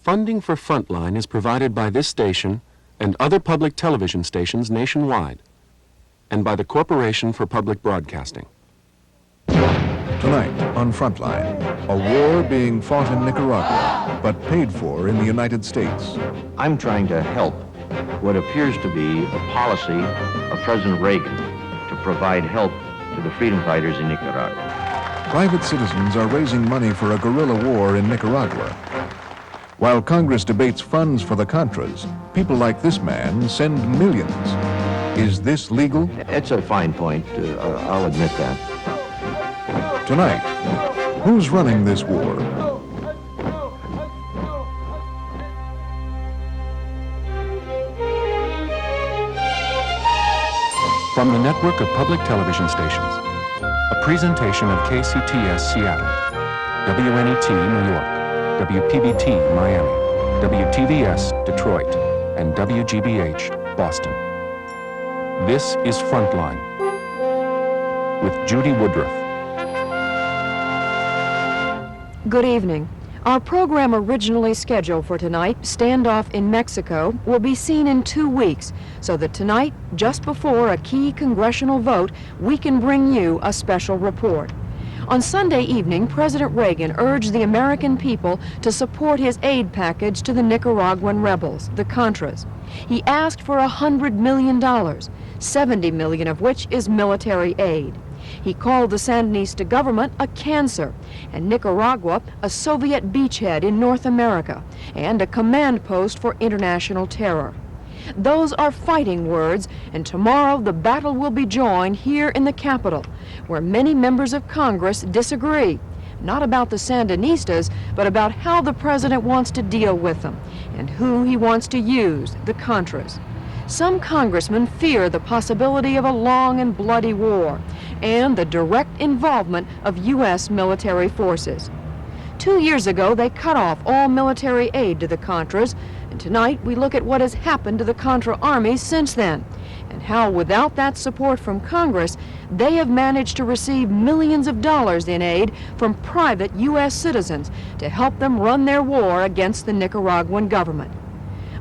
Funding for Frontline is provided by this station and other public television stations nationwide, and by the Corporation for Public Broadcasting. Tonight on Frontline, a war being fought in Nicaragua, but paid for in the United States. I'm trying to help what appears to be a policy of President Reagan to provide help to the freedom fighters in Nicaragua. Private citizens are raising money for a guerrilla war in Nicaragua. While Congress debates funds for the Contras, people like this man send millions. Is this legal? It's a fine point, I'll admit that. Tonight, who's running this war? From the network of public television stations, a presentation of KCTS Seattle, WNET New York, WPBT Miami, WTVS Detroit, and WGBH Boston. This is Frontline with Judy Woodruff. Good evening. Our program originally scheduled for tonight, Standoff in Mexico, will be seen in 2 weeks, so that tonight, just before a key congressional vote, we can bring you a special report. On Sunday evening, President Reagan urged the American people to support his aid package to the Nicaraguan rebels, the Contras. He asked for $100 million, $70 million of which is military aid. He called the Sandinista government a cancer, and Nicaragua a Soviet beachhead in North America, and a command post for international terror. Those are fighting words, and tomorrow the battle will be joined here in the Capitol, where many members of Congress disagree, not about the Sandinistas, but about how the president wants to deal with them, and who he wants to use, the Contras. Some congressmen fear the possibility of a long and bloody war, and the direct involvement of U.S. military forces. 2 years ago, they cut off all military aid to the Contras, and tonight we look at what has happened to the Contra army since then, and how without that support from Congress, they have managed to receive millions of dollars in aid from private U.S. citizens to help them run their war against the Nicaraguan government.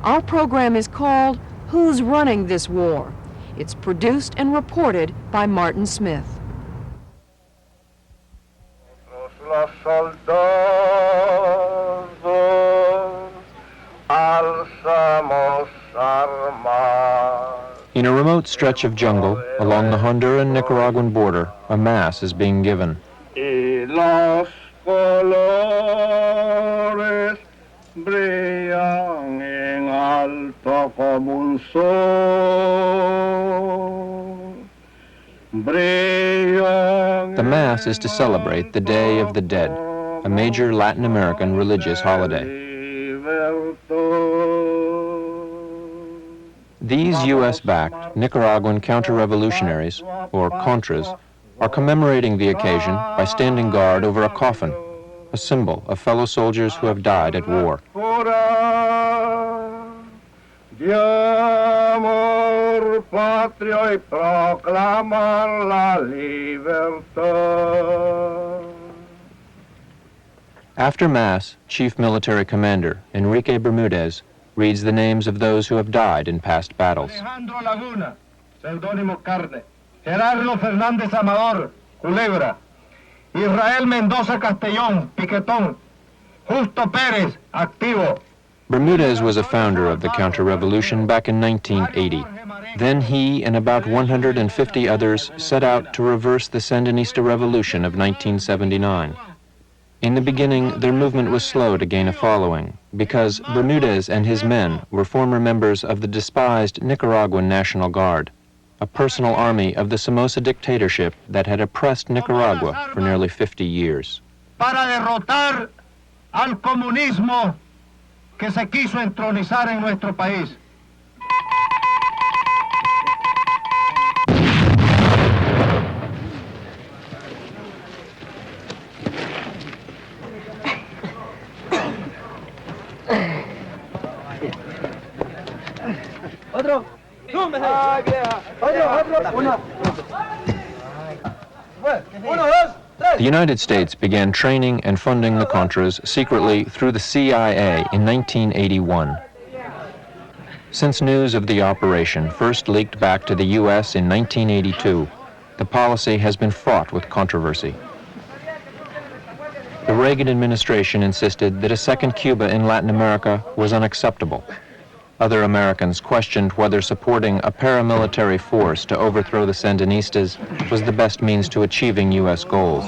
Our program is called Who's Running This War? It's produced and reported by Martin Smith. Los soldados alzamos armas. In a remote stretch of jungle along the Honduran-Nicaraguan border, a mass is being given. Y los colores brillan en alto como un sol. The Mass is to celebrate the Day of the Dead, a major Latin American religious holiday. These U.S.-backed Nicaraguan counter-revolutionaries, or Contras, are commemorating the occasion by standing guard over a coffin, a symbol of fellow soldiers who have died at war. After Mass, Chief Military Commander Enrique Bermudez reads the names of those who have died in past battles. Alejandro Laguna, seudónimo Carne. Gerardo Fernández Amador, Culebra. Israel Mendoza Castellón, Piquetón. Justo Pérez, activo. Bermudez was a founder of the counter-revolution back in 1980. Then he and about 150 others set out to reverse the Sandinista revolution of 1979. In the beginning, their movement was slow to gain a following because Bermudez and his men were former members of the despised Nicaraguan National Guard, a personal army of the Somoza dictatorship that had oppressed Nicaragua for nearly 50 years. Para derrotar al comunismo que se quiso entronizar en nuestro país. Otro. Otro. Uno. Uno, dos, tres. The United States began training and funding the Contras secretly through the CIA in 1981. Since news of the operation first leaked back to the U.S. in 1982, the policy has been fraught with controversy. The Reagan administration insisted that a second Cuba in Latin America was unacceptable. Other Americans questioned whether supporting a paramilitary force to overthrow the Sandinistas was the best means to achieving U.S. goals.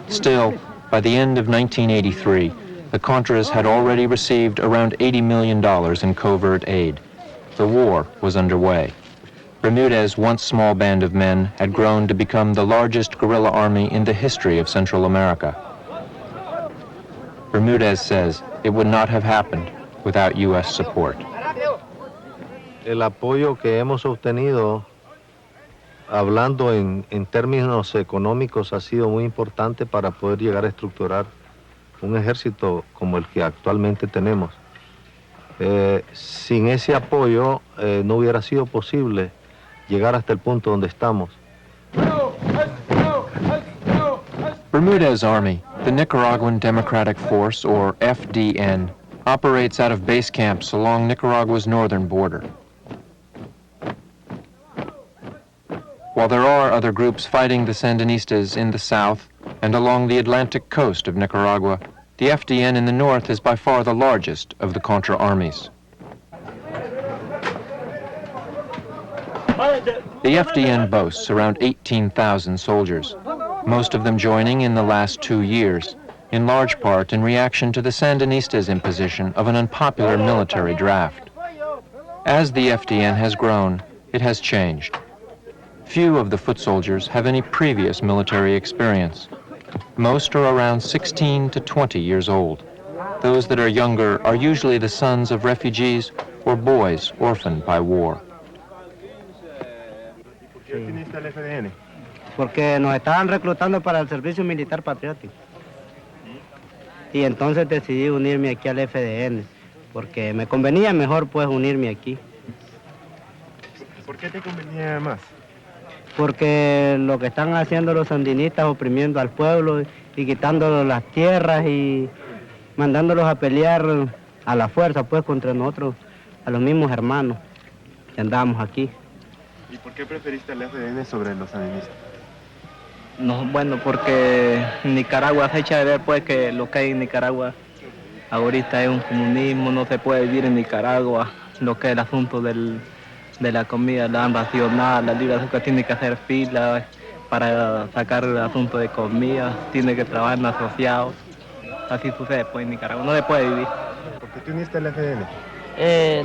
Still, by the end of 1983, the Contras had already received around $80 million in covert aid. The war was underway. Bermudez's once small band of men had grown to become the largest guerrilla army in the history of Central America. Bermudez says it would not have happened without U.S. support. El apoyo que hemos obtenido, hablando en términos económicos, ha sido muy importante para poder llegar a estructurar un ejército como el que actualmente tenemos. Sin ese apoyo no hubiera sido posible llegar hasta el punto donde estamos. Bermudez's army, the Nicaraguan Democratic Force, or FDN, operates out of base camps along Nicaragua's northern border. While there are other groups fighting the Sandinistas in the south and along the Atlantic coast of Nicaragua, the FDN in the north is by far the largest of the Contra armies. The FDN boasts around 18,000 soldiers, most of them joining in the last 2 years, in large part in reaction to the Sandinistas' imposition of an unpopular military draft. As the FDN has grown, it has changed. Few of the foot soldiers have any previous military experience. Most are around 16 to 20 years old. Those that are younger are usually the sons of refugees or boys orphaned by war. Porque nos estaban reclutando para el servicio militar patriótico. Y entonces decidí unirme aquí al FDN, porque me convenía mejor pues unirme aquí. ¿Por qué te convenía más? Porque lo que están haciendo los sandinistas, oprimiendo al pueblo y quitándoles las tierras y mandándolos a pelear a la fuerza pues contra nosotros, a los mismos hermanos que andábamos aquí. ¿Y por qué preferiste al FDN sobre los sandinistas? No, bueno, porque Nicaragua se echa de ver pues que lo que hay en Nicaragua ahorita es un comunismo, no se puede vivir en Nicaragua, lo que es el asunto de la comida, la han racionado, la libra de azúcar tiene que hacer fila para sacar el asunto de comida, tiene que trabajar en asociados, así sucede pues en Nicaragua, no se puede vivir. ¿Por qué te uniste al FDN?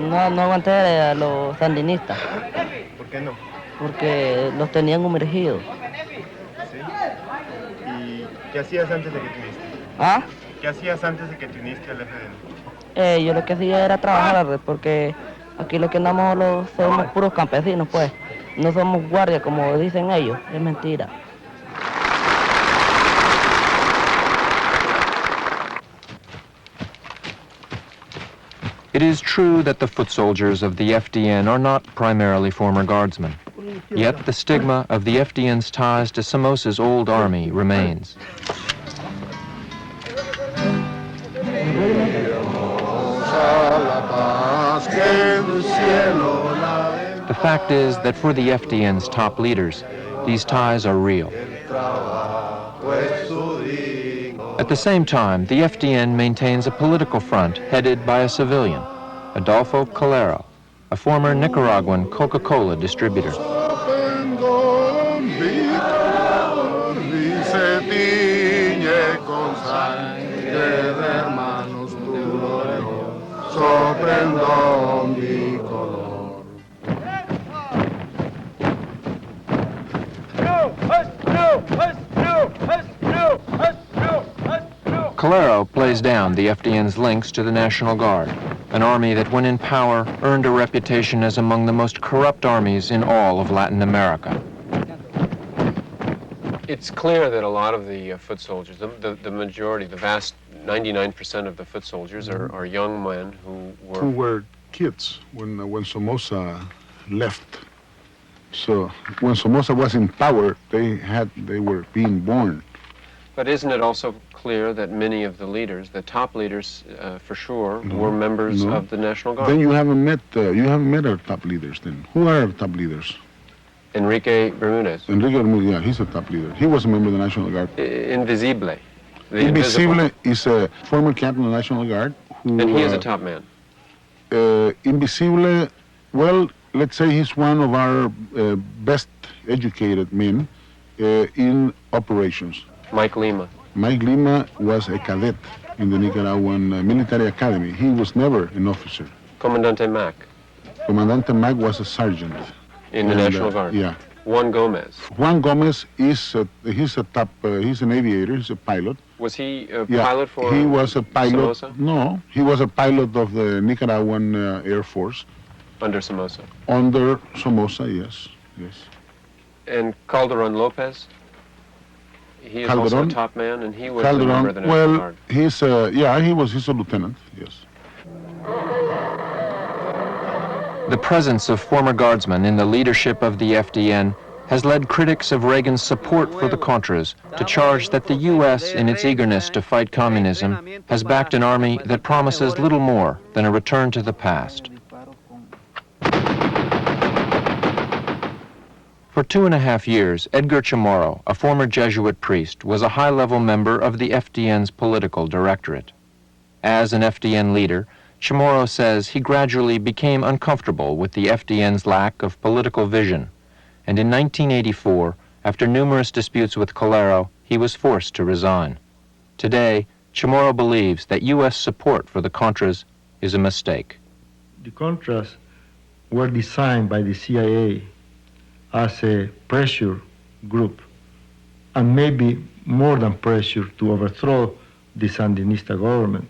No aguanté a los sandinistas. ¿Por qué no? Porque los tenían sumergidos. ¿Sí? ¿Y qué hacías antes de que te uniste? ¿Ah? ¿Qué hacías antes de que te uniste al FDN? Yo lo que hacía era trabajar, porque aquí lo que andamos somos puros campesinos, pues. No somos guardias, como dicen ellos. Es mentira. It is true that the foot soldiers of the FDN are not primarily former guardsmen. Yet the stigma of the FDN's ties to Somoza's old army remains. The fact is that for the FDN's top leaders, these ties are real. At the same time, the FDN maintains a political front headed by a civilian, Adolfo Calero, a former Nicaraguan Coca-Cola distributor. Calero plays down the FDN's links to the National Guard, an army that when in power earned a reputation as among the most corrupt armies in all of Latin America. It's clear that a lot of the foot soldiers, the majority, the vast 99% of the foot soldiers are young men who were kids when Somoza left So when Somoza was in power, they were being born. But isn't it also clear that many of the leaders, the top leaders for sure, were members of the National Guard? Then you haven't met our top leaders then. Who are our top leaders? Enrique Bermudez. Enrique Bermudez, yeah, he's a top leader. He was a member of the National Guard. Invisible. Invisible is a former captain of the National Guard. Who, and he is a top man. Invisible, well, let's say he's one of our best educated men in operations. Mike Lima. Mike Lima was a cadet in the Nicaraguan military academy. He was never an officer. Comandante Mac. Comandante Mac was a sergeant. In the National Guard? Yeah. Juan Gomez. Juan Gomez he's an aviator, he's a pilot. Was he a pilot for he was a pilot. Somoza? No, he was a pilot of the Nicaraguan Air Force. Under Somoza? Under Somoza, yes. And Calderon Lopez? He is also a top man, and he was a member of the National Guard. He's he's a lieutenant, yes. The presence of former guardsmen in the leadership of the FDN has led critics of Reagan's support for the Contras to charge that the U.S., in its eagerness to fight communism, has backed an army that promises little more than a return to the past. For 2.5 years, Edgar Chamorro, a former Jesuit priest, was a high-level member of the FDN's political directorate. As an FDN leader, Chamorro says he gradually became uncomfortable with the FDN's lack of political vision, and in 1984, after numerous disputes with Calero, he was forced to resign. Today, Chamorro believes that U.S. support for the Contras is a mistake. The Contras were designed by the CIA as a pressure group, and maybe more than pressure, to overthrow the Sandinista government,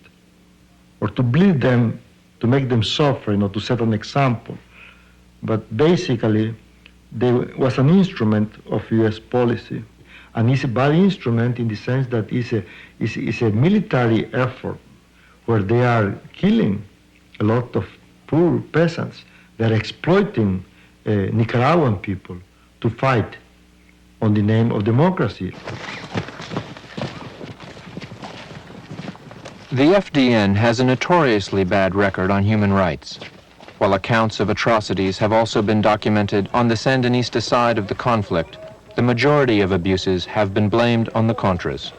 or to bleed them, to make them suffer, to set an example. But basically, they was an instrument of U.S. policy, and it's a bad instrument in the sense that it's a military effort where they are killing a lot of poor peasants. They're exploiting Nicaraguan people to fight on the name of democracy. The FDN has a notoriously bad record on human rights. While accounts of atrocities have also been documented on the Sandinista side of the conflict, the majority of abuses have been blamed on the Contras.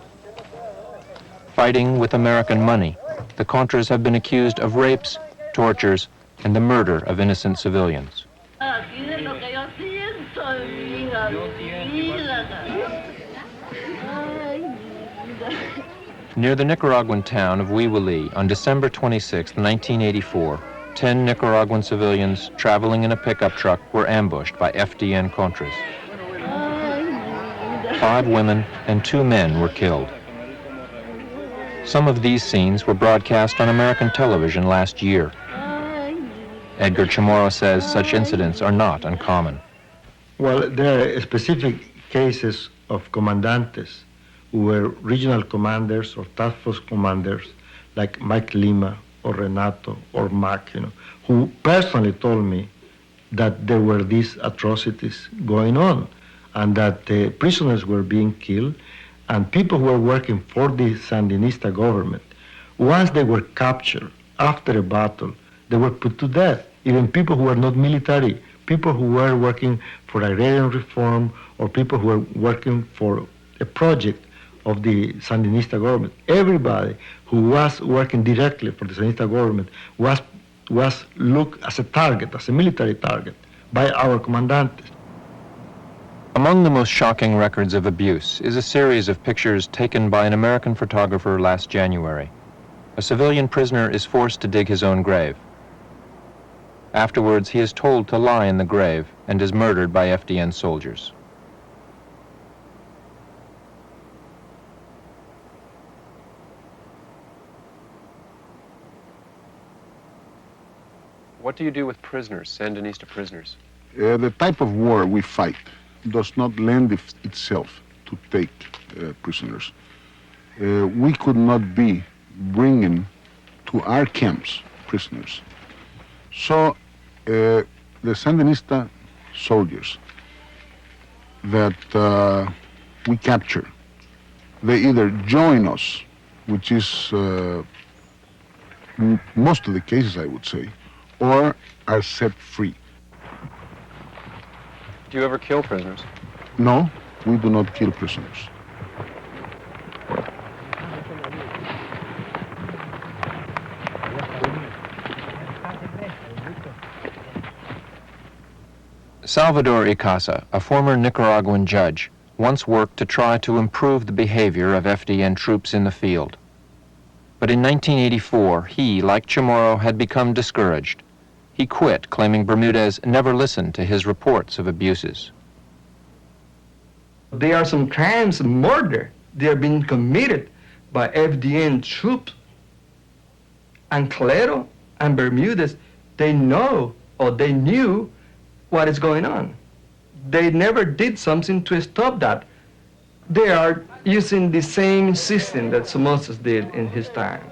Fighting with American money, the Contras have been accused of rapes, tortures, and the murder of innocent civilians. Near the Nicaraguan town of Huihuili on December 26, 1984, 10 Nicaraguan civilians traveling in a pickup truck were ambushed by FDN Contras. 5 women and 2 men were killed. Some of these scenes were broadcast on American television last year. Edgar Chamorro says such incidents are not uncommon. Well, there are specific cases of comandantes who were regional commanders or task force commanders like Mike Lima or Renato or Mac, who personally told me that there were these atrocities going on and that prisoners were being killed, and people who were working for the Sandinista government, once they were captured after a battle, they were put to death. Even people who were not military, people who were working for agrarian reform, or people who were working for a project of the Sandinista government. Everybody who was working directly for the Sandinista government was looked as a target, as a military target, by our commandantes. Among the most shocking records of abuse is a series of pictures taken by an American photographer last January. A civilian prisoner is forced to dig his own grave. Afterwards, he is told to lie in the grave and is murdered by FDN soldiers. What do you do with prisoners, Sandinista prisoners? The type of war we fight does not lend itself to take prisoners. We could not be bringing to our camps prisoners. So the Sandinista soldiers that we capture, they either join us, which is most of the cases, I would say, or are set free. Do you ever kill prisoners? No, we do not kill prisoners. Salvador Icaza, a former Nicaraguan judge, once worked to try to improve the behavior of FDN troops in the field. But in 1984, he, like Chamorro, had become discouraged. He quit, claiming Bermudez never listened to his reports of abuses. There are some crimes of murder. They are being committed by FDN troops. And Calero and Bermudez, they know or they knew what is going on. They never did something to stop that. They are using the same system that Somozas did in his time,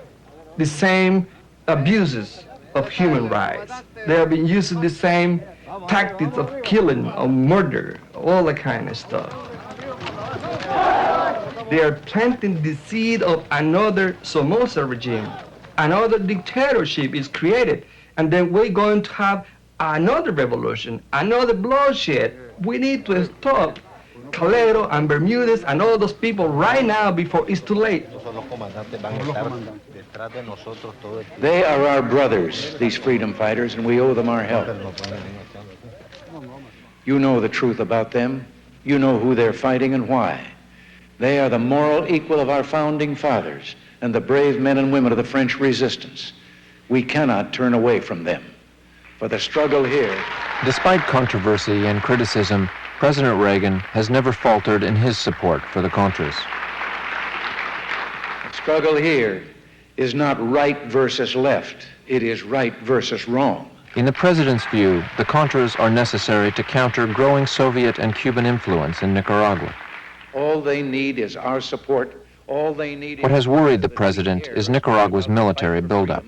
the same abuses of human rights. They have been using the same tactics of killing, of murder, all that kind of stuff. They are planting the seed of another Somoza regime. Another dictatorship is created, and then we're going to have another revolution, another bloodshed. We need to stop Calero and Bermudez and all those people right now before it's too late. They are our brothers, these freedom fighters, and we owe them our help. You know the truth about them. You know who they're fighting and why. They are the moral equal of our founding fathers and the brave men and women of the French resistance. We cannot turn away from them. For the struggle here... Despite controversy and criticism, President Reagan has never faltered in his support for the Contras. The struggle here is not right versus left. It is right versus wrong. In the president's view, the Contras are necessary to counter growing Soviet and Cuban influence in Nicaragua. All they need is our support. All they need. What has worried the president is Nicaragua's military buildup.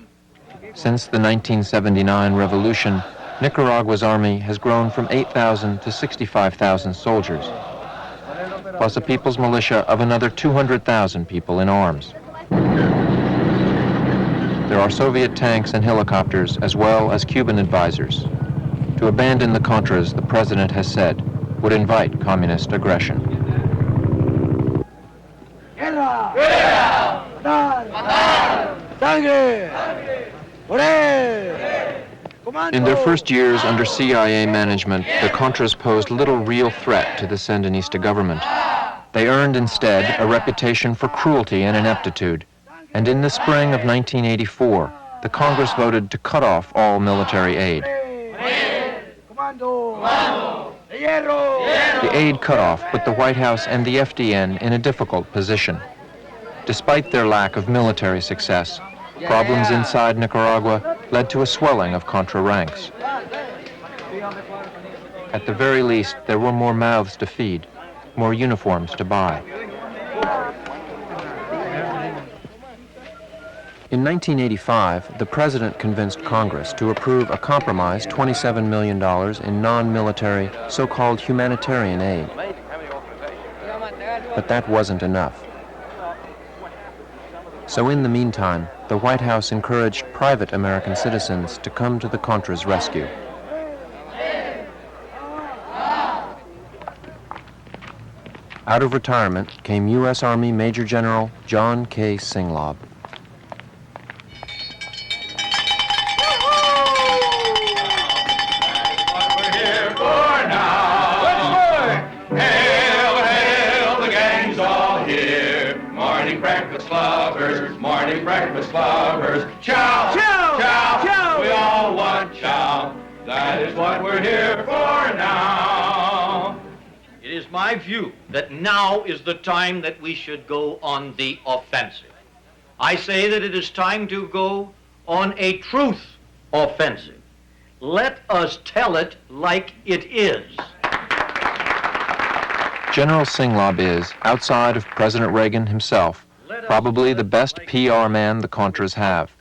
Since the 1979 revolution, Nicaragua's army has grown from 8,000 to 65,000 soldiers, plus a people's militia of another 200,000 people in arms. There are Soviet tanks and helicopters as well as Cuban advisors. To abandon the Contras, the president has said, would invite communist aggression. Guerra! Guerra! Matar! Sangre! In their first years under CIA management, the Contras posed little real threat to the Sandinista government. They earned instead a reputation for cruelty and ineptitude, and in the spring of 1984, the Congress voted to cut off all military aid. The aid cutoff put the White House and the FDN in a difficult position. Despite their lack of military success, problems inside Nicaragua led to a swelling of Contra ranks. At the very least, there were more mouths to feed, more uniforms to buy. In 1985, the president convinced Congress to approve a compromise $27 million in non-military, so-called humanitarian aid. But that wasn't enough. So in the meantime, the White House encouraged private American citizens to come to the Contras' rescue. Out of retirement came U.S. Army Major General John K. Singlaub. Morning breakfast lovers, chow, chow, chow, chow. We all want chow. That is what we're here for now. It is my view that now is the time that we should go on the offensive. I say that it is time to go on a truth offensive. Let us tell it like it is. General Singlaub is, outside of President Reagan himself, probably the best PR man the Contras have.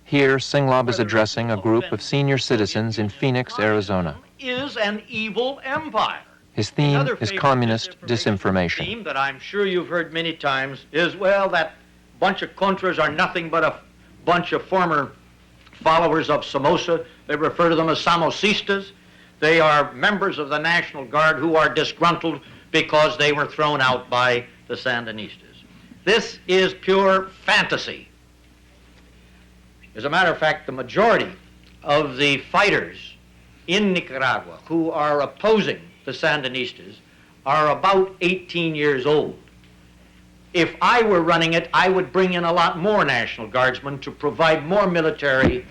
Here, Singlaub is addressing a group of senior citizens in Phoenix, Arizona. Is an evil empire. His theme Another is favorite communist disinformation. theme that I'm sure you've heard many times is, well, that bunch of Contras are nothing but a bunch of former followers of Somoza. They refer to them as Samosistas. They are members of the National Guard who are disgruntled because they were thrown out by the Sandinistas. This is pure fantasy. As a matter of fact, the majority of the fighters in Nicaragua who are opposing the Sandinistas are about 18 years old. If I were running it, I would bring in a lot more National Guardsmen to provide more military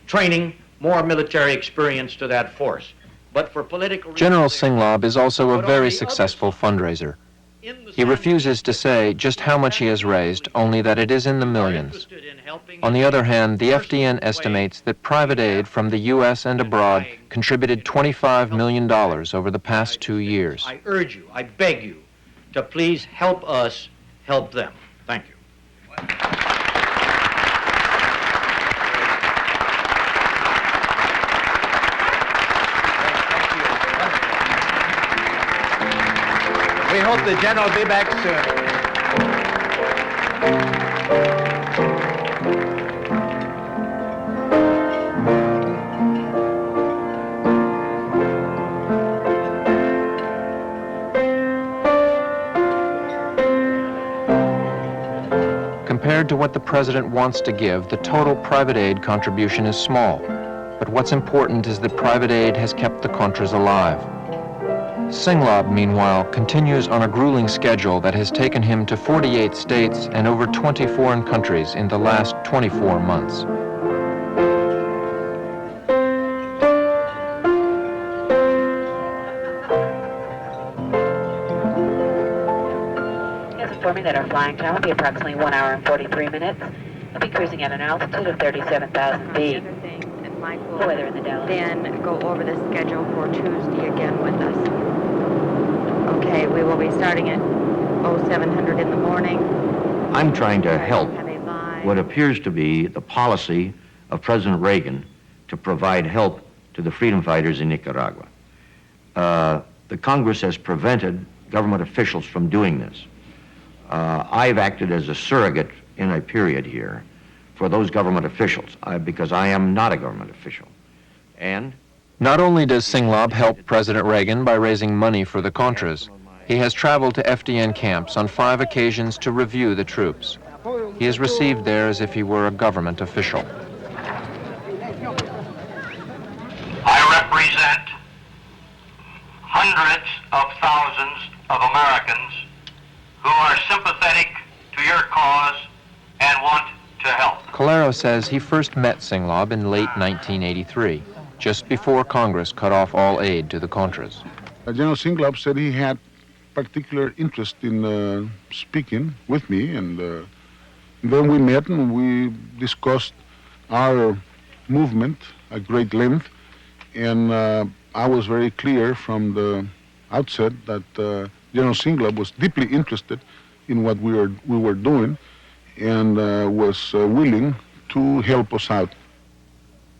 training, more military experience to that force. But for political General reasons, Singlab is also a very successful fundraiser. He refuses to say just how much he has raised, only that it is in the millions. On the other hand, the FDN estimates that private aid from the U.S. and abroad contributed $25 million over the past 2 years. I urge you, I beg you, to please help us help them. Thank you. We hope the General will be back soon. Compared to what the president wants to give, the total private aid contribution is small. But what's important is that private aid has kept the Contras alive. Singlab, meanwhile, continues on a grueling schedule that has taken him to 48 states and over 20 foreign countries in the last 24 months. Inform me that our flying time will be approximately 1 hour and 43 minutes. We'll be cruising at an altitude of 37,000 feet. The weather in the Dalles. Then go over the schedule for Tuesday again with us. Okay, we will be starting at 0700 in the morning. I'm trying to help what appears to be the policy of President Reagan to provide help to the freedom fighters in Nicaragua. The Congress has prevented government officials from doing this. I've acted as a surrogate in a period here for those government officials because I am not a government official. And not only does Singlab help President Reagan by raising money for the Contras, he has traveled to FDN camps on 5 occasions to review the troops. He is received there as if he were a government official. I represent hundreds of thousands of Americans who are sympathetic to your cause and want to help. Calero says he first met Singlab in late 1983, just before Congress cut off all aid to the Contras. General Singlab said he had particular interest in speaking with me, and then we met and we discussed our movement at great length, and I was very clear from the outset that General Singlab was deeply interested in what we were doing and was willing to help us out.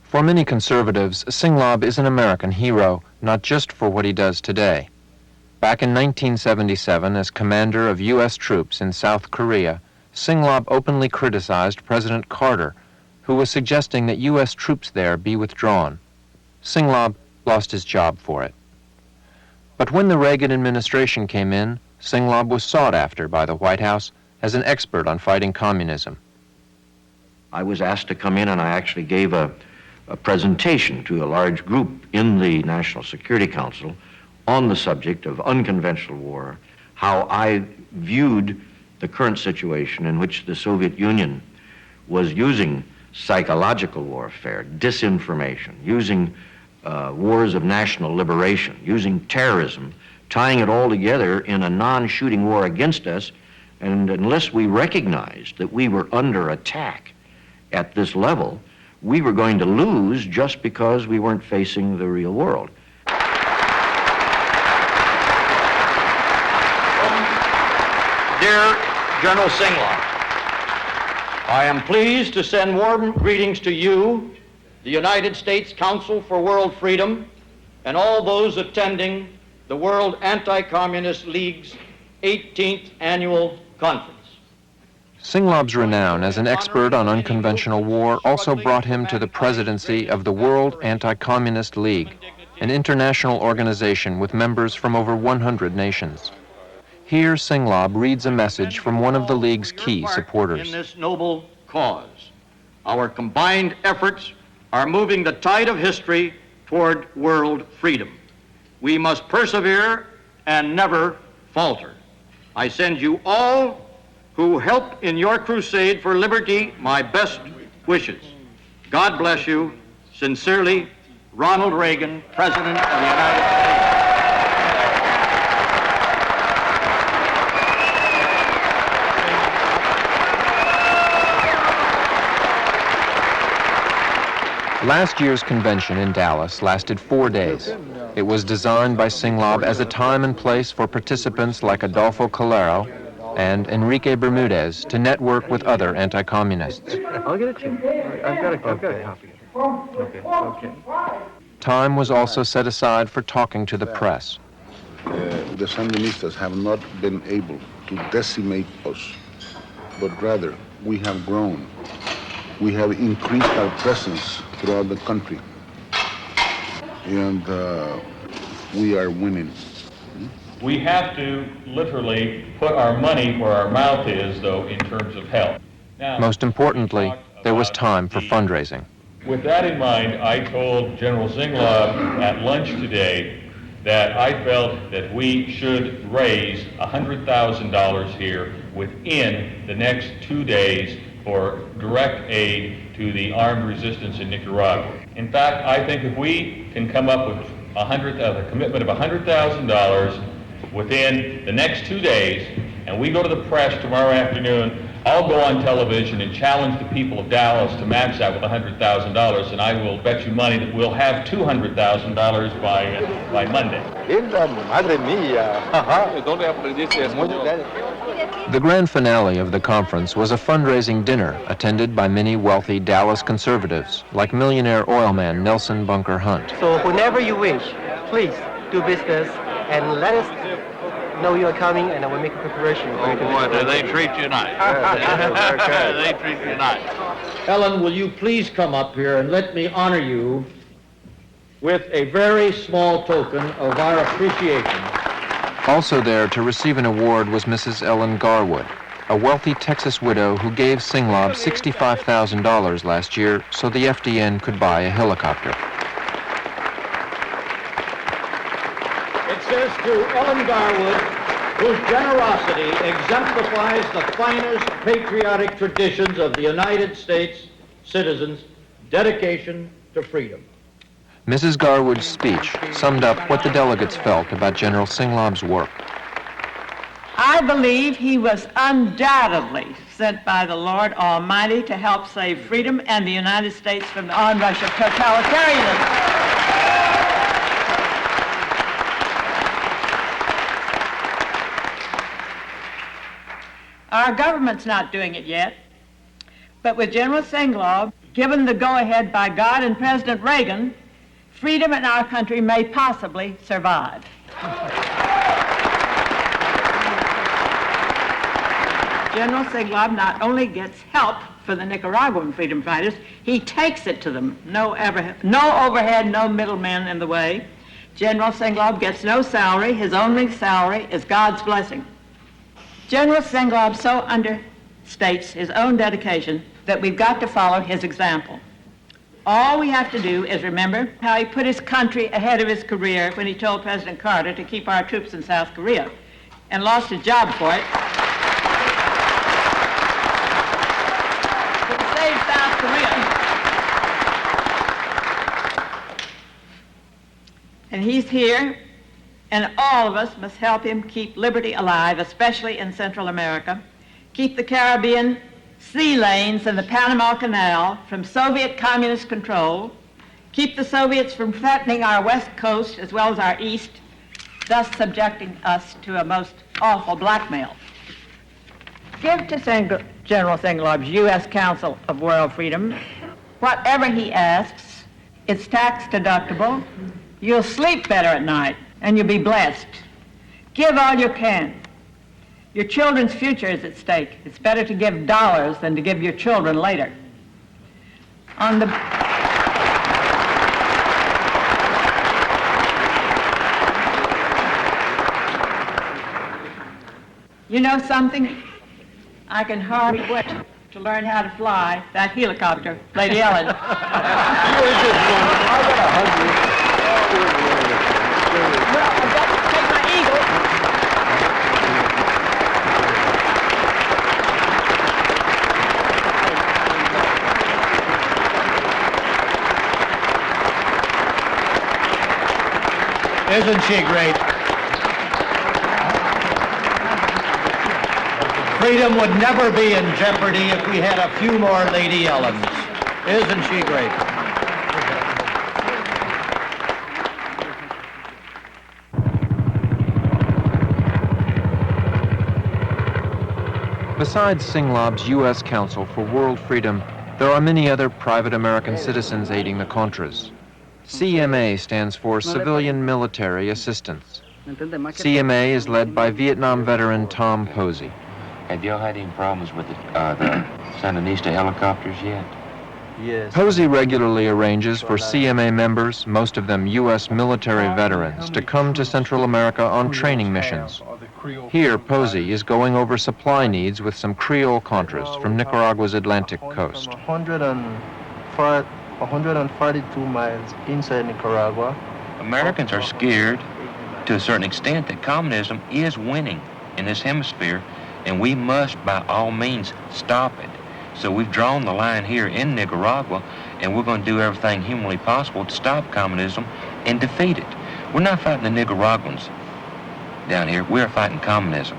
For many conservatives, Singlab is an American hero, not just for what he does today. Back in 1977, as commander of U.S. troops in South Korea, Singlab openly criticized President Carter, who was suggesting that U.S. troops there be withdrawn. Singlab lost his job for it. But when the Reagan administration came in, Singlab was sought after by the White House as an expert on fighting communism. I was asked to come in, and I actually gave a presentation to a large group in the National Security Council on the subject of unconventional war, how I viewed the current situation in which the Soviet Union was using psychological warfare, disinformation, using wars of national liberation, using terrorism, tying it all together in a non-shooting war against us, and unless we recognized that we were under attack at this level, we were going to lose just because we weren't facing the real world. Dear General Singlab, I am pleased to send warm greetings to you, the United States Council for World Freedom, and all those attending the World Anti-Communist League's 18th Annual Conference. Singlob's renown as an expert on unconventional war also brought him to the presidency of the World Anti-Communist League, an international organization with members from over 100 nations. Here, Singlob reads a message from one of the League's key supporters. In this noble cause, our combined efforts are moving the tide of history toward world freedom. We must persevere and never falter. I send you all who help in your crusade for liberty my best wishes. God bless you. Sincerely, Ronald Reagan, President of the United States. Last year's convention in Dallas lasted 4 days. It was designed by Singlob as a time and place for participants like Adolfo Calero and Enrique Bermudez to network with other anti-communists. I'll get it to you. I've got a copy. Okay. Time was also set aside for talking to the press. The Sandinistas have not been able to decimate us, but rather we have grown. We have increased our presence throughout the country, and we are winning. We have to literally put our money where our mouth is, though, in terms of help. Now, most importantly, there was time for fundraising. With that in mind, I told General Singlob at lunch today that I felt that we should raise $100,000 here within the next 2 days for direct aid to the armed resistance in Nicaragua. In fact, I think if we can come up with a commitment of $100,000 within the next 2 days, and we go to the press tomorrow afternoon, I'll go on television and challenge the people of Dallas to match that with $100,000, and I will bet you money that we'll have $200,000 by Monday. The grand finale of the conference was a fundraising dinner attended by many wealthy Dallas conservatives, like millionaire oilman Nelson Bunker Hunt. So whenever you wish, please do business and let us know you're coming, and I will make a preparation. Oh boy, do they treat you nice. They treat you nice. Ellen, will you please come up here and let me honor you with a very small token of our appreciation. Also there to receive an award was Mrs. Ellen Garwood, a wealthy Texas widow who gave Singlob $65,000 last year so the FDN could buy a helicopter. It says to Ellen Garwood, whose generosity exemplifies the finest patriotic traditions of the United States citizens' dedication to freedom. Mrs. Garwood's speech summed up what the delegates felt about General Singlob's work. I believe he was undoubtedly sent by the Lord Almighty to help save freedom and the United States from the onrush of totalitarianism. Our government's not doing it yet, but with General Singlob, given the go-ahead by God and President Reagan, freedom in our country may possibly survive. General Singlob not only gets help for the Nicaraguan freedom fighters, he takes it to them. No overhead, no middlemen in the way. General Singlob gets no salary. His only salary is God's blessing. General Singlob so understates his own dedication that we've got to follow his example. All we have to do is remember how he put his country ahead of his career when he told President Carter to keep our troops in South Korea and lost his job for it. To save South Korea. And he's here, and all of us must help him keep liberty alive, especially in Central America, keep the Caribbean sea lanes and the Panama Canal from Soviet communist control, keep the Soviets from threatening our west coast as well as our east, thus subjecting us to a most awful blackmail. Give to General Singlob's U.S. Council of World Freedom whatever he asks. It's tax deductible, You'll sleep better at night, and you'll be blessed. Give all you can. Your children's future is at stake. It's better to give dollars than to give your children later. On the... You know something? I can hardly wait to learn how to fly that helicopter, Lady Ellen. Take my eagle. Isn't she great? Freedom would never be in jeopardy if we had a few more Lady Ellens. Isn't she great? Besides Singlob's U.S. Council for World Freedom, there are many other private American citizens aiding the Contras. CMA stands for Civilian Military Assistance. CMA is led by Vietnam veteran Tom Posey. Have y'all had any problems with the Sandinista helicopters yet? Yes. Posey regularly arranges for CMA members, most of them U.S. military veterans, to come to Central America on training missions. Here, Posey is going over supply needs with some Creole Contras from Nicaragua's Atlantic coast. 142 miles inside Nicaragua. Americans are scared to a certain extent that communism is winning in this hemisphere, and we must, by all means, stop it. So we've drawn the line here in Nicaragua, and we're going to do everything humanly possible to stop communism and defeat it. We're not fighting the Nicaraguans down here. We're fighting communism.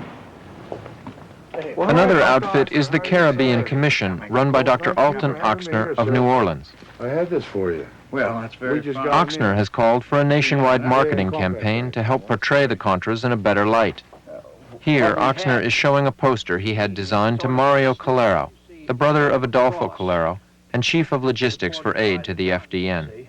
Another outfit is the Caribbean Commission, run by Dr. Alton Oxner of New Orleans. I had this for you. Well, that's very fine. Oxner has called for a nationwide marketing campaign to help portray the Contras in a better light. Here, Oxner is showing a poster he had designed to Mario Calero, the brother of Adolfo Calero, and chief of logistics for aid to the FDN.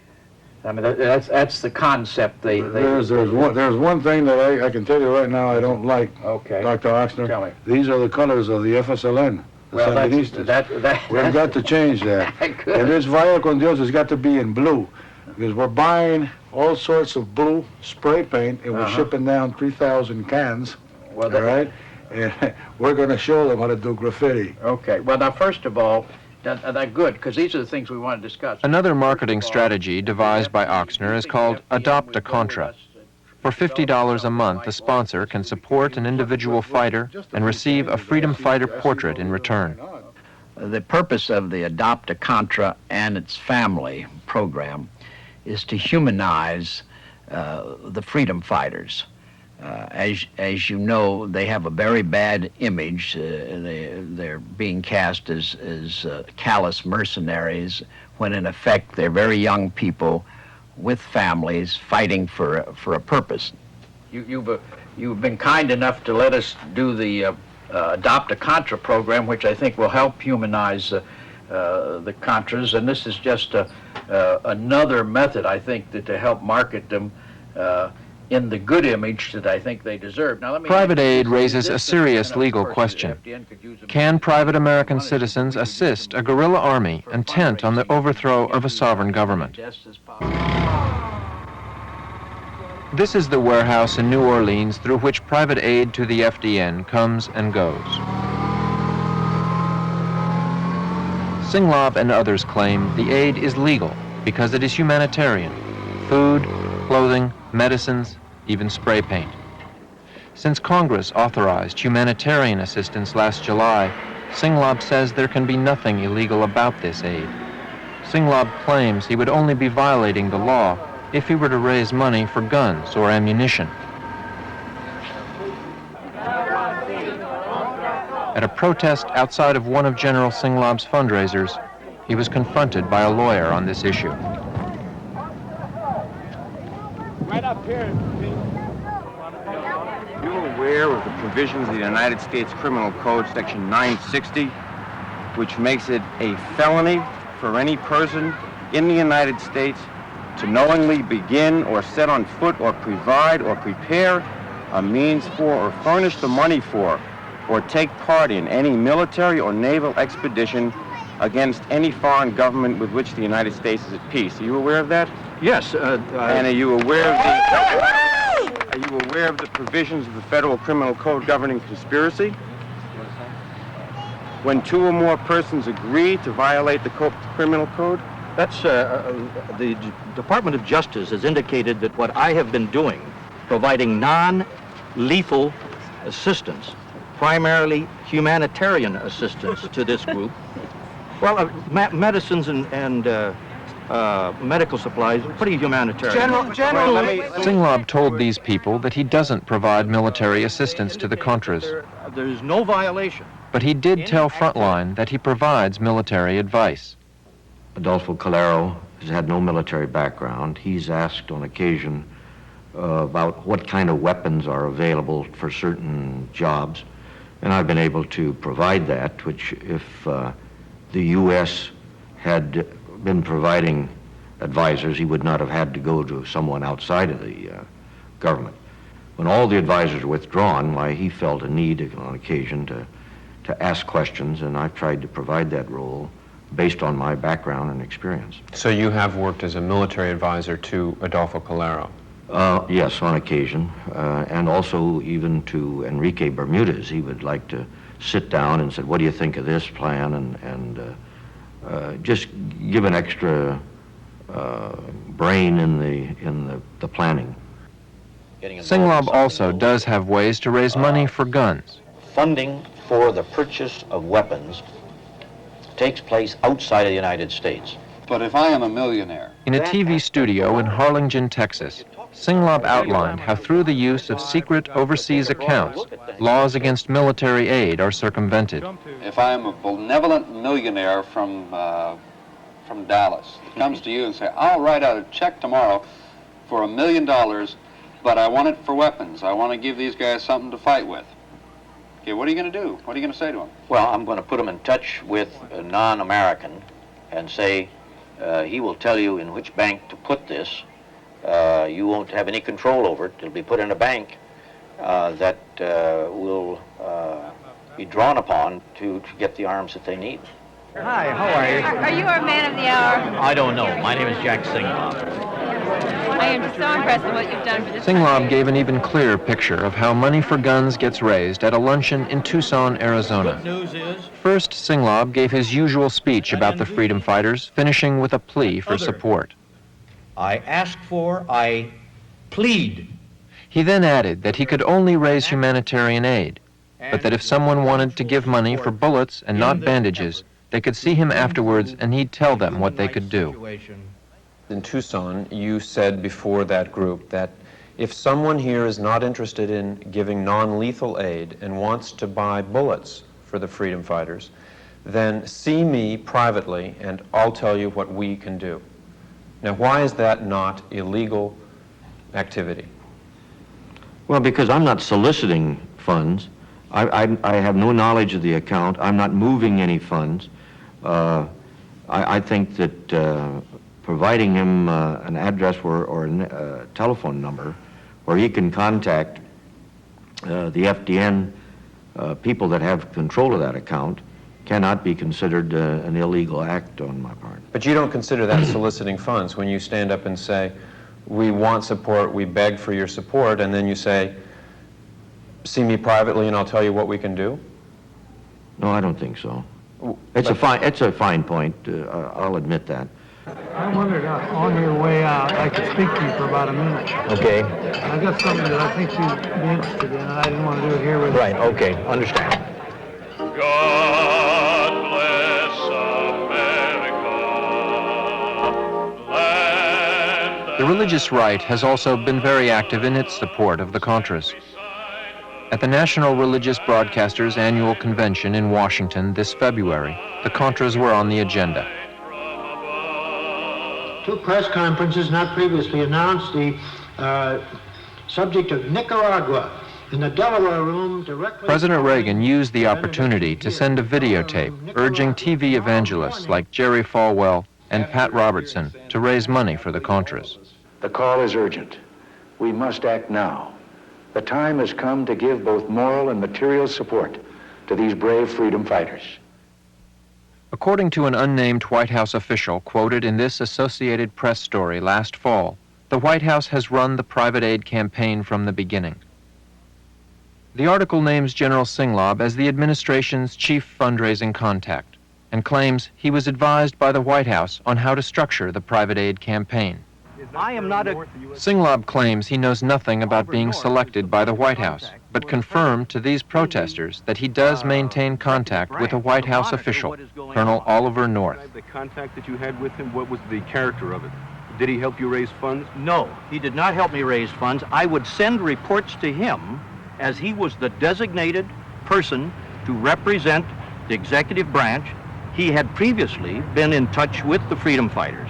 I mean, that's the concept. There's one thing that I can tell you right now I don't like, Okay. Dr. Oxner. Tell me. These are the colors of the FSLN, the Well, Sandinistas. We've got to change that. Good. And this Vaya con Dios has got to be in blue, because we're buying all sorts of blue spray paint, and we're shipping down 3,000 cans, all right? And we're going to show them how to do graffiti. Okay. Well, now, first of all, that's good, because these are the things we want to discuss. Another marketing strategy devised by Oxner is called Adopt a Contra. For $50 a month, a sponsor can support an individual fighter and receive a freedom fighter portrait in return. The purpose of the Adopt a Contra and its family program is to humanize the freedom fighters. As you know, they have a very bad image. They're being cast as callous mercenaries, when in effect they're very young people with families fighting for a purpose. You've been kind enough to let us do the Adopt a Contra program, which I think will help humanize the Contras, and this is just another method, I think, to help market them in the good image that I think they deserve. Now, Private aid raises a serious legal question. Can private American citizens assist a guerrilla army intent on the overthrow of a sovereign government? This is the warehouse in New Orleans through which private aid to the FDN comes and goes. Singlob and others claim the aid is legal because it is humanitarian. Food, clothing, medicines, even spray paint. Since Congress authorized humanitarian assistance last July, Singlob says there can be nothing illegal about this aid. Singlob claims he would only be violating the law if he were to raise money for guns or ammunition. At a protest outside of one of General Singlob's fundraisers, he was confronted by a lawyer on this issue. Right up here. You're aware of the provisions of the United States Criminal Code, Section 960, which makes it a felony for any person in the United States to knowingly begin or set on foot or provide or prepare a means for or furnish the money for or take part in any military or naval expedition against any foreign government with which the United States is at peace. Are you aware of that? Yes. And are you aware of the provisions of the Federal Criminal Code governing conspiracy? When two or more persons agree to violate the criminal code? That's, the Department of Justice has indicated that what I have been doing, providing non-lethal assistance, primarily humanitarian assistance to this group, well, medicines and medical supplies, pretty humanitarian. Singlaub told these people that he doesn't provide military assistance to the Contras. There's no violation. But he did tell Frontline that he provides military advice. Adolfo Calero has had no military background. He's asked on occasion about what kind of weapons are available for certain jobs, and I've been able to provide that, which if the U.S. had been providing advisors, he would not have had to go to someone outside of the government. When all the advisors were withdrawn, why, he felt a need on occasion to ask questions, and I've tried to provide that role based on my background and experience. So you have worked as a military advisor to Adolfo Calero? Yes, on occasion, and also even to Enrique Bermudez. He would like to sit down and said, what do you think of this plan, and just give an extra brain in the planning. Singlaub also does have ways to raise money for guns. Funding for the purchase of weapons takes place outside of the United States. But if I am a millionaire... In a TV studio in Harlingen, Texas, Singlaub outlined how through the use of secret overseas accounts, laws against military aid are circumvented. If I am a benevolent millionaire from Dallas, that comes to you and say, I'll write out a check tomorrow for $1 million, but I want it for weapons. I want to give these guys something to fight with. Okay, what are you going to do? What are you going to say to them? Well, I'm going to put him in touch with a non-American and say, he will tell you in which bank to put this. You won't have any control over it. It'll be put in a bank that will be drawn upon to get the arms that they need. Hi, how are you? Are you our man of the hour? I don't know. My name is Jack Singlaub. I am just so impressed with what you've done for this Singlaub country. gave an even clearer picture of how money for guns gets raised at a luncheon in Tucson, Arizona. News is, First, Singlaub gave his usual speech about the freedom fighters, finishing with a plea for support. I ask for, I plead. He then added that he could only raise humanitarian aid, but that if someone wanted to give money for bullets and not bandages, they could see him afterwards and he'd tell them what they could do. In Tucson, you said before that group that if someone here is not interested in giving non-lethal aid and wants to buy bullets for the freedom fighters, then see me privately and I'll tell you what we can do. Now, why is that not illegal activity? Well, because I'm not soliciting funds. I have no knowledge of the account. I'm not moving any funds. I think that providing him an address or a telephone number where he can contact the FDN people that have control of that account cannot be considered an illegal act on my part. But you don't consider that soliciting funds when you stand up and say, we want support, we beg for your support, and then you say, see me privately and I'll tell you what we can do? No, I don't think so. It's a fine point. I'll admit that. I wondered, on your way out, I could speak to you for about a minute. Okay. I got something that I think you'd be interested in, and I didn't want to do it here with you. Right, okay, understand. God bless America. The religious right has also been very active in its support of the Contras. At the National Religious Broadcasters Annual Convention in Washington this February, the Contras were on the agenda. Two press conferences not previously announced, the subject of Nicaragua in the Delaware room directly... President Reagan used the opportunity to send a videotape urging TV evangelists like Jerry Falwell and Pat Robertson to raise money for the Contras. The call is urgent. We must act now. The time has come to give both moral and material support to these brave freedom fighters. According to an unnamed White House official quoted in this Associated Press story last fall, the White House has run the private aid campaign from the beginning. The article names General Singlaub as the administration's chief fundraising contact and claims he was advised by the White House on how to structure the private aid campaign. I am not a... Singlaub claims he knows nothing about being selected by the White House, but confirmed to these protesters that he does maintain contact with a White House official, Colonel Oliver North. The contact that you had with him, what was the character of it? Did he help you raise funds? No, he did not help me raise funds. I would send reports to him as he was the designated person to represent the executive branch. He had previously been in touch with the freedom fighters.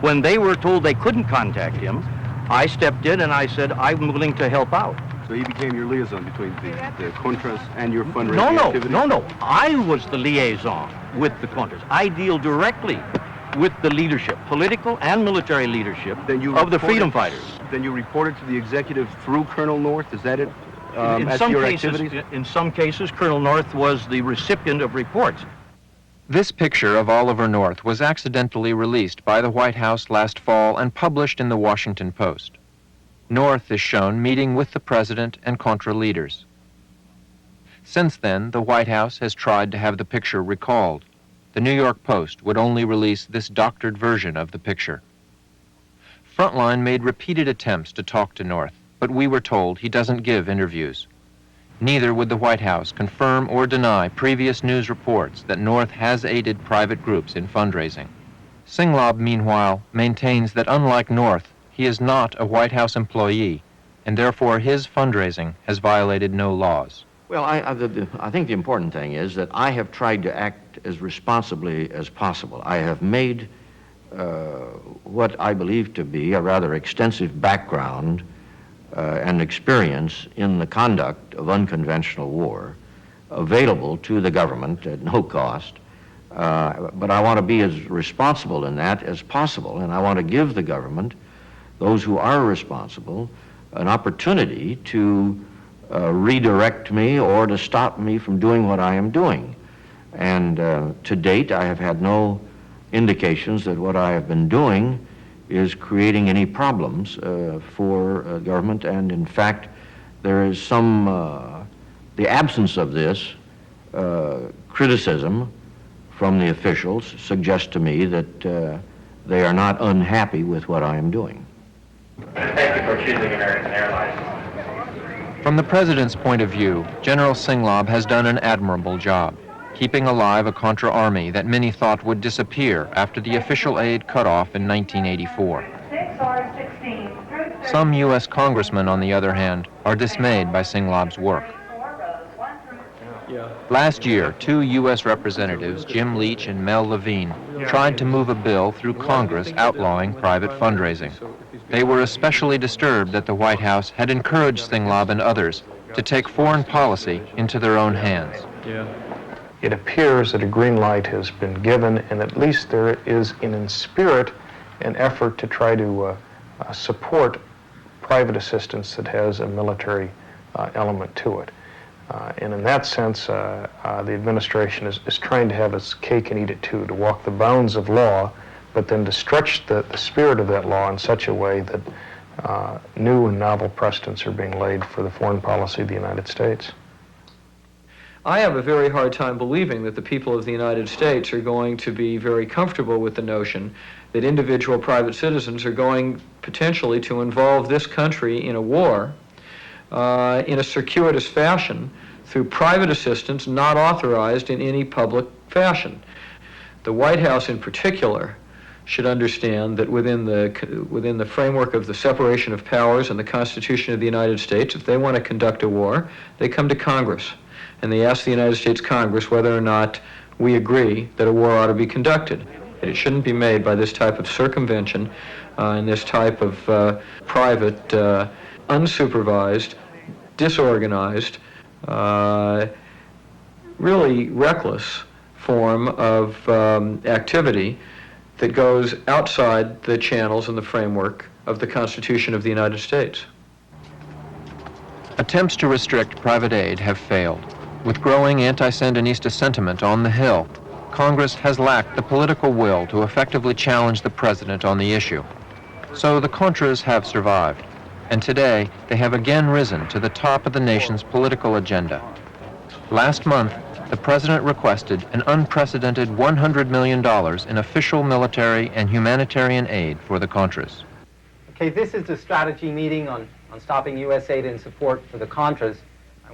When they were told they couldn't contact him, I stepped in and I said, I'm willing to help out. So he became your liaison between the Contras and your fundraising activities? No. I was the liaison with the Contras. I deal directly with the leadership, political and military leadership of the freedom fighters. Then you reported to the executive through Colonel North? Is that it? In some cases, Colonel North was the recipient of reports. This picture of Oliver North was accidentally released by the White House last fall and published in the Washington Post. North is shown meeting with the president and Contra leaders. Since then, the White House has tried to have the picture recalled. The New York Post would only release this doctored version of the picture. Frontline made repeated attempts to talk to North, but we were told he doesn't give interviews. Neither would the White House confirm or deny previous news reports that North has aided private groups in fundraising. Singlaub, meanwhile, maintains that unlike North, he is not a White House employee, and therefore his fundraising has violated no laws. Well, I think the important thing is that I have tried to act as responsibly as possible. I have made what I believe to be a rather extensive background and experience in the conduct of unconventional war available to the government at no cost. But I want to be as responsible in that as possible, and I want to give the government, those who are responsible, an opportunity to redirect me or to stop me from doing what I am doing. And to date, I have had no indications that what I have been doing is creating any problems for government, and in fact, there is some, the absence of this criticism from the officials suggests to me that they are not unhappy with what I am doing. Thank you for choosing American Airlines. From the president's point of view, General Singlaub has done an admirable job, keeping alive a Contra army that many thought would disappear after the official aid cut off in 1984. Some U.S. congressmen, on the other hand, are dismayed by Singlaub's work. Last year, 2 U.S. representatives, Jim Leach and Mel Levine, tried to move a bill through Congress outlawing private fundraising. They were especially disturbed that the White House had encouraged Singlaub and others to take foreign policy into their own hands. It appears that a green light has been given, and at least there is, in spirit, an effort to try to support private assistance that has a military element to it. And in that sense, the administration is trying to have its cake and eat it too, to walk the bounds of law, but then to stretch the spirit of that law in such a way that new and novel precedents are being laid for the foreign policy of the United States. I have a very hard time believing that the people of the United States are going to be very comfortable with the notion that individual private citizens are going potentially to involve this country in a war in a circuitous fashion through private assistance not authorized in any public fashion. The White House in particular should understand that within the framework of the separation of powers and the Constitution of the United States, if they want to conduct a war, they come to Congress and they ask the United States Congress whether or not we agree that a war ought to be conducted. It shouldn't be made by this type of circumvention and this type of private, unsupervised, disorganized, really reckless form of activity that goes outside the channels and the framework of the Constitution of the United States. Attempts to restrict private aid have failed. With growing anti-Sandinista sentiment on the Hill, Congress has lacked the political will to effectively challenge the president on the issue. So the Contras have survived, and today they have again risen to the top of the nation's political agenda. Last month, the president requested an unprecedented $100 million in official military and humanitarian aid for the Contras. Okay, this is the strategy meeting on stopping U.S. aid and support for the Contras.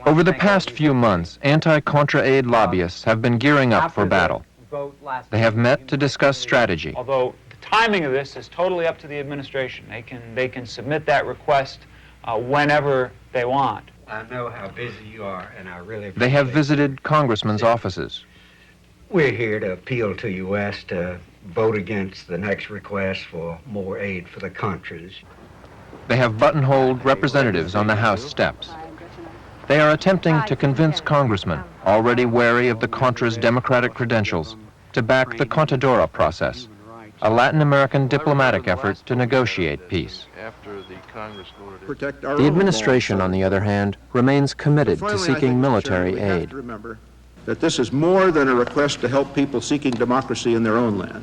Over the past few months, anti-Contra aid lobbyists have been gearing up for battle. They have met to discuss strategy. Although the timing of this is totally up to the administration. They can submit that request whenever they want. I know how busy you are, and I really They have visited congressmen's offices. We're here to appeal to you West to vote against the next request for more aid for the Contras. They have buttonholed representatives on the House steps. They are attempting to convince congressmen, already wary of the Contras' democratic credentials, to back the Contadora process, a Latin American diplomatic effort to negotiate peace. The administration, on the other hand, remains committed to seeking military aid. Remember that this is more than a request to help people seeking democracy in their own land.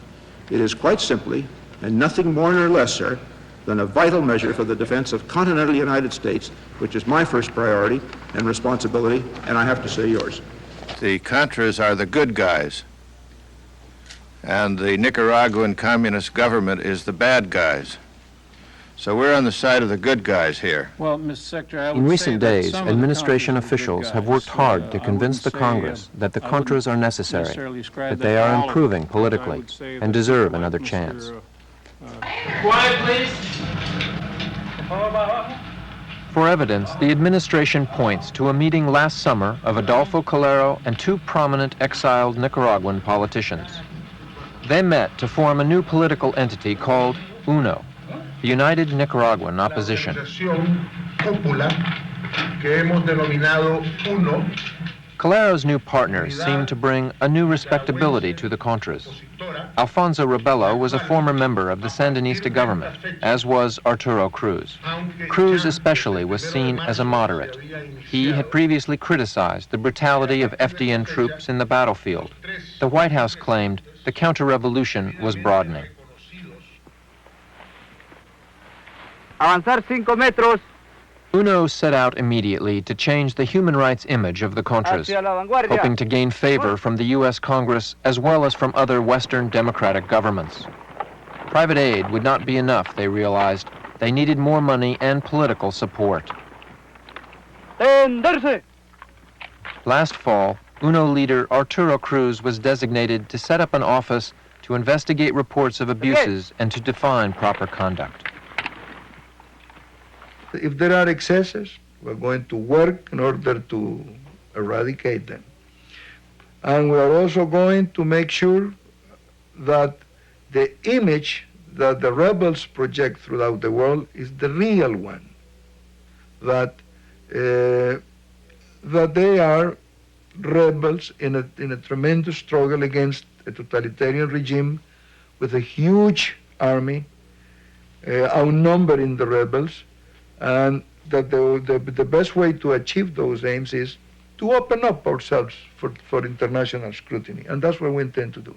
It is quite simply, and nothing more nor less, sir, than a vital measure for the defense of continental United States, which is my first priority and responsibility, and I have to say yours. The Contras are the good guys, and the Nicaraguan communist government is the bad guys. So we're on the side of the good guys here. Well, Mr. Secretary, In recent days, administration officials have worked hard to convince the Congress that the Contras are necessary, that they are improving politically, and deserve another chance. Quiet, please. For evidence, the administration points to a meeting last summer of Adolfo Calero and two prominent exiled Nicaraguan politicians. They met to form a new political entity called UNO, the United Nicaraguan Opposition. Calero's new partners seem to bring a new respectability to the Contras. Alfonso Rebello was a former member of the Sandinista government, as was Arturo Cruz. Cruz especially was seen as a moderate. He had previously criticized the brutality of FDN troops in the battlefield. The White House claimed the counter-revolution was broadening. Avanzar 5 metros. UNO set out immediately to change the human rights image of the Contras, hoping to gain favor from the U.S. Congress as well as from other Western democratic governments. Private aid would not be enough, they realized. They needed more money and political support. Tenderse. Last fall, UNO leader Arturo Cruz was designated to set up an office to investigate reports of abuses and to define proper conduct. If there are excesses, we're going to work in order to eradicate them. And we are also going to make sure that the image that the rebels project throughout the world is the real one, that they are rebels in a tremendous struggle against a totalitarian regime with a huge army, outnumbering the rebels, and that the best way to achieve those aims is to open up ourselves for international scrutiny, and that's what we intend to do.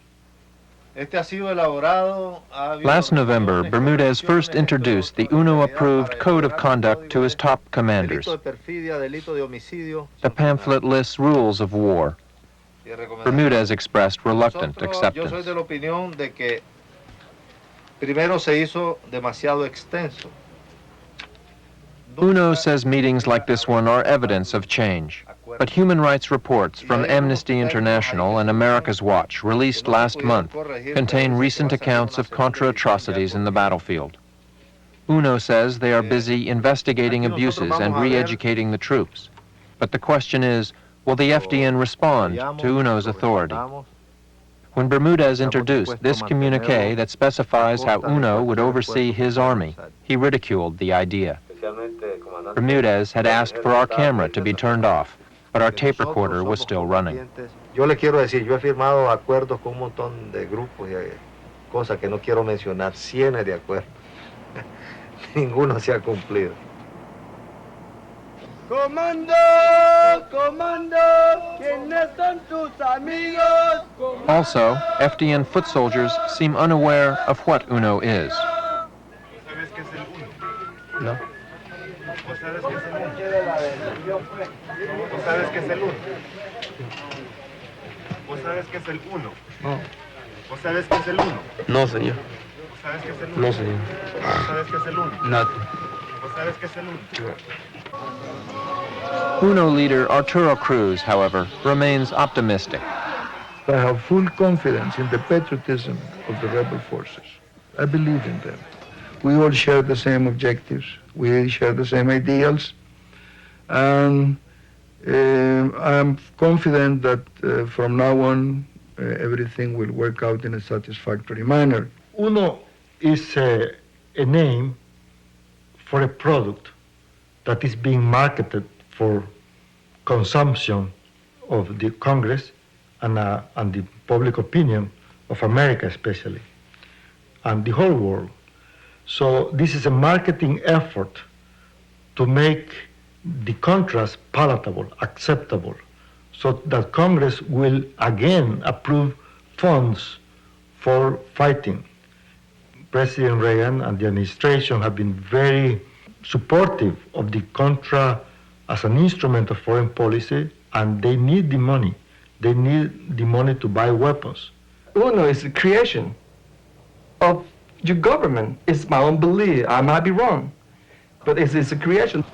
Last November, Bermudez first introduced the UNO-approved Code of Conduct to his top commanders. The pamphlet lists rules of war. Bermudez expressed reluctant acceptance. UNO says meetings like this one are evidence of change, but human rights reports from Amnesty International and America's Watch, released last month, contain recent accounts of Contra atrocities in the battlefield. UNO says they are busy investigating abuses and re-educating the troops. But the question is, will the FDN respond to UNO's authority? When Bermudez introduced this communique that specifies how UNO would oversee his army, he ridiculed the idea. Bermudez had asked for our camera to be turned off, but our tape recorder was still running. cosas que no quiero mencionar, cientos de acuerdos. Ninguno se ha cumplido. Comando, comando, ¿quiénes son tus amigos? Also, FDN foot soldiers seem unaware of what UNO is. No. ¿Vos sabes qué es el uno? ¿Vos sabes qué es el uno? ¿Vos sabes qué es el uno? No. ¿Vos sabes qué es el uno? No, señor. ¿Vos sabes qué es el uno? No, señor. ¿Vos sabes qué es el uno? No. ¿Vos sabes qué es el uno? UNO leader Arturo Cruz, however, remains optimistic. I have full confidence in the patriotism of the rebel forces. I believe in them. We all share the same objectives. We share the same ideals. And I'm confident that from now on, everything will work out in a satisfactory manner. UNO is a name for a product that is being marketed for consumption of the Congress and the public opinion of America especially, and the whole world. So this is a marketing effort to make the Contras palatable, acceptable, so that Congress will again approve funds for fighting. President Reagan and the administration have been very supportive of the Contra as an instrument of foreign policy, and they need the money. They need the money to buy weapons. UNO is the creation of your government. It's my own belief. I might be wrong, but it's a creation.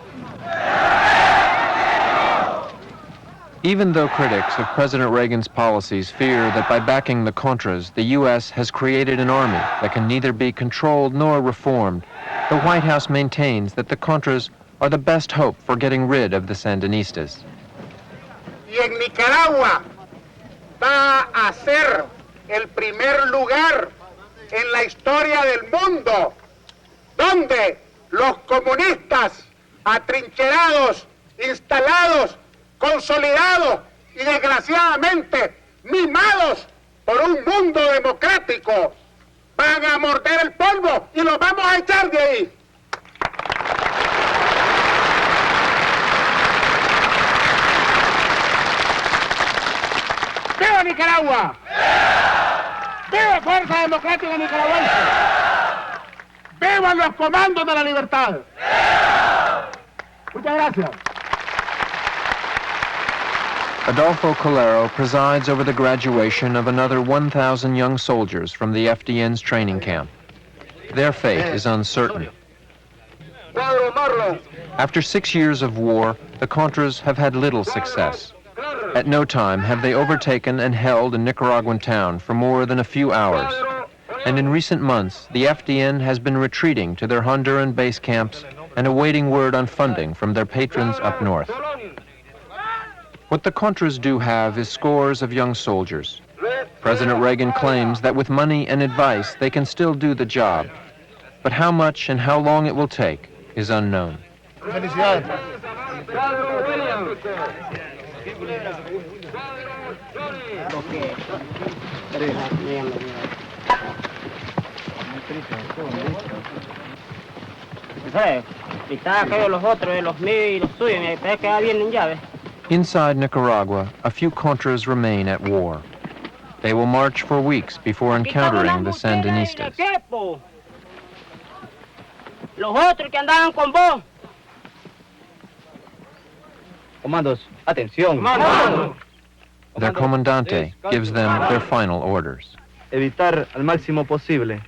Even though critics of President Reagan's policies fear that by backing the Contras, the U.S. has created an army that can neither be controlled nor reformed, the White House maintains that the Contras are the best hope for getting rid of the Sandinistas. Y en Nicaragua va a ser el primer lugar en la historia del mundo donde los comunistas atrincherados, instalados, consolidados y desgraciadamente mimados por un mundo democrático van a morder el polvo y los vamos a echar de ahí. ¡Viva Nicaragua! ¡Viva Fuerza Democrática Nicaragüense! ¡Vivan los comandos de la libertad! Muchas gracias. Adolfo Calero presides over the graduation of another 1,000 young soldiers from the FDN's training camp. Their fate is uncertain. After 6 years of war, the Contras have had little success. At no time have they overtaken and held a Nicaraguan town for more than a few hours. And in recent months, the FDN has been retreating to their Honduran base camps and awaiting word on funding from their patrons up north. What the Contras do have is scores of young soldiers. President Reagan claims that with money and advice, they can still do the job. But how much and how long it will take is unknown. Inside Nicaragua, a few Contras remain at war. They will march for weeks before encountering the Sandinistas. Los otros que andaban con vos. Comandos, atención. Their comandante gives them their final orders. Evitar al máximo posible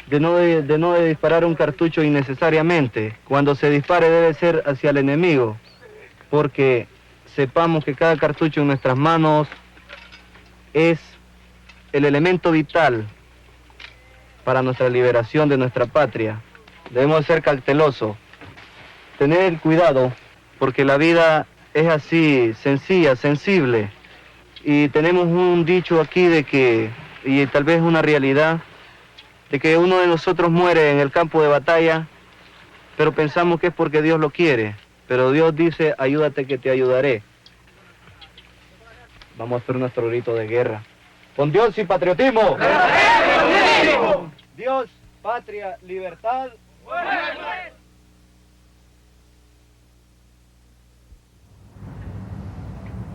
de no disparar un cartucho innecesariamente. Cuando se dispare debe ser hacia el enemigo, porque sepamos que cada cartucho en nuestras manos es el elemento vital para nuestra liberación de nuestra patria. Debemos ser cautelosos, tener cuidado, porque la vida es así, sencilla, sensible. Y tenemos un dicho aquí de que, y tal vez una realidad, de que uno de nosotros muere en el campo de batalla, pero pensamos que es porque Dios lo quiere. Pero Dios dice, ayúdate que te ayudaré. Vamos a hacer nuestro grito de guerra. Con Dios y patriotismo. Dios, patria, libertad.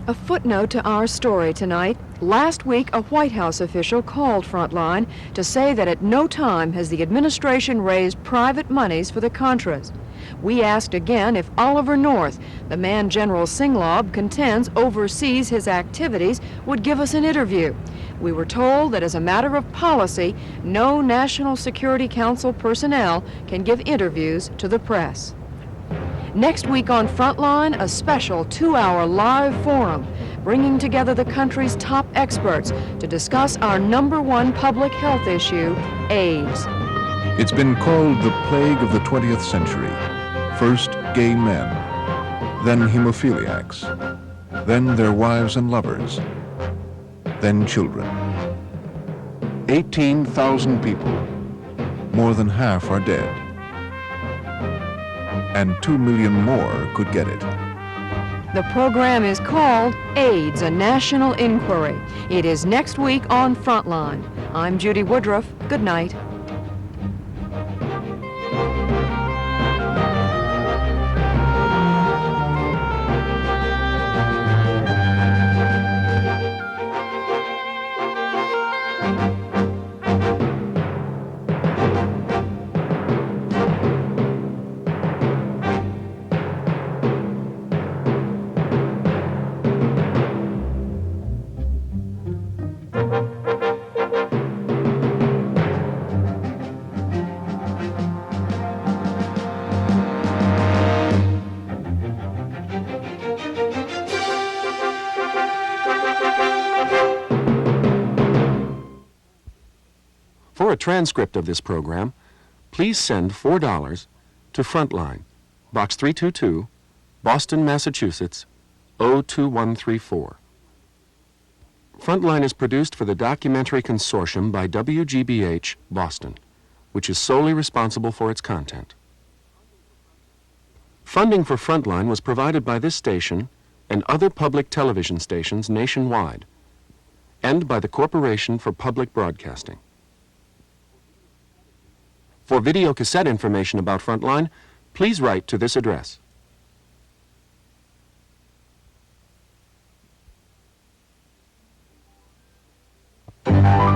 A footnote to our story tonight. Last week, a White House official called Frontline to say that at no time has the administration raised private monies for the Contras. We asked again if Oliver North, the man General Singlaub contends oversees his activities, would give us an interview. We were told that as a matter of policy, no National Security Council personnel can give interviews to the press. Next week on Frontline, a special 2-hour live forum bringing together the country's top experts to discuss our #1 public health issue, AIDS. It's been called the plague of the 20th century. First, gay men, then hemophiliacs, then their wives and lovers, then children. 18,000 people, more than half are dead. And 2 million more could get it. The program is called AIDS, a National Inquiry. It is next week on Frontline. I'm Judy Woodruff. Good night. For a transcript of this program, please send $4 to Frontline, Box 322, Boston, Massachusetts, 02134. Frontline is produced for the Documentary Consortium by WGBH, Boston, which is solely responsible for its content. Funding for Frontline was provided by this station and other public television stations nationwide, and by the Corporation for Public Broadcasting. For video cassette information about Frontline, please write to this address. Thank you.